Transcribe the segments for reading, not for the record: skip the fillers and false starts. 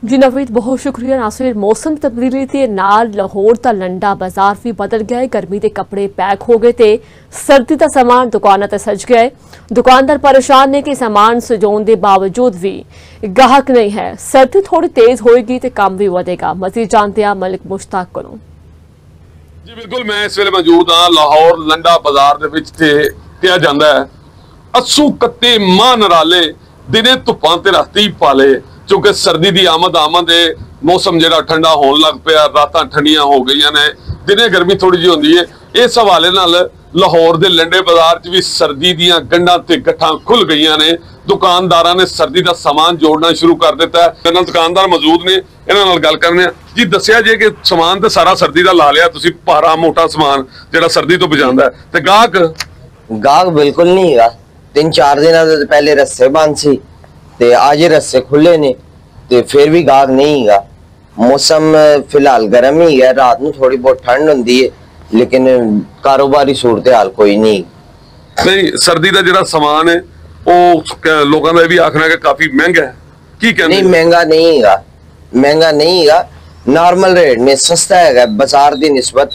जी नवरीत, बहुत शुक्रिया। नासिर, मौसम तब्दीली के नाल लाहौर का लंडा बाजार भी बदल गया है। गर्मी के कपड़े पैक हो गए थे, सर्दी का सामान दुकानों ते सज गया है। दुकानदार परेशान ने कि सामान सजाने के बावजूद भी गाहक नहीं है। सर्दी थोड़ी तेज होएगी तो काम भी बढ़ेगा। मजीद जानते हैं मलिक मुश्ताक को। जी बिल्कुल, मैं इस वेले मौजूद हाँ लाहौर लंडा बाजार दे विच ते किया जांदा है अस्सू कत्ते मां नराले दिने धुप्पां ते राती पाले, क्योंकि सर्दी की आमद है। मौसम जिहड़ा ठंडा होने लग पिया, रातां ठंडियां हो गई ने, दिने गर्मी थोड़ी जी होंदी है। इस हवाले नाल लाहौर के लंडे बाजार च भी सर्दी दीयां गंढां ते गट्ठां खुल गई ने। दुकानदारां ने सर्दी का सामान जोड़ना शुरू कर दिता है। मेरे नाल दुकानदार मौजूद ने, इन्हां नाल गल करने जी। दस्सिया जे कि समान तो सारा सर्दी का ला लिया तुसीं, भारा मोटा समान जिहड़ा सर्दी तो बचांदा है, ते गाहक बिल्कुल नहीं है। 3-4 दिन पहले रस्से बंद सी ते आज रस्से खुले ने ते फिर भी गाहक नहीं है। मौसम फिलहाल गर्म ही है, रात में थोड़ी बहुत ठंड होंदी है, लेकिन कारोबारी सूरत हाल कोई नहीं। सर्दी का जिहड़ा समान है वो लोगों का भी आखना है कि काफी महंगा है। की कहते नहीं, महंगा नहीं है, नॉर्मल रेट में सस्ता है। बाजार की निस्बत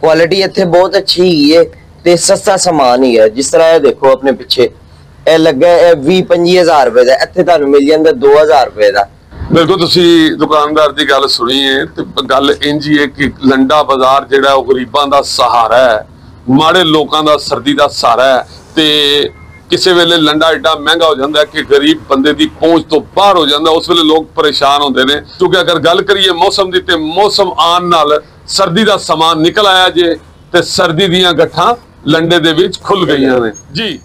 क्वालिटी इत्थे बहुत अच्छी है ते सस्ता समान ही है। जिस तरह देखो अपने पिछे लगे 20-25 हज़ार रुपए का, इत्थे तुहानू मिल जांदा 2000 रुपए का। बिल्कुल, तुसी दुकानदार की गल सुनी है ते गल इंज ही है कि लंडा बाजार जिहड़ा गरीबां दा सहारा है, माड़े लोकां दा सर्दी दा सहारा है। ते किसी वेले लंडा एडा महंगा हो जाता है कि गरीब बंदे की पहुंच तो बाहर हो जाता है। उस वेले लोग परेशान होते हैं। क्योंकि अगर गल करिए मौसम की, तो मौसम आन नाल सर्दी का समान निकल आया जे, ते सर्दी दीयां गट्ठां लंडे दे विच खुल गईयां ने जी।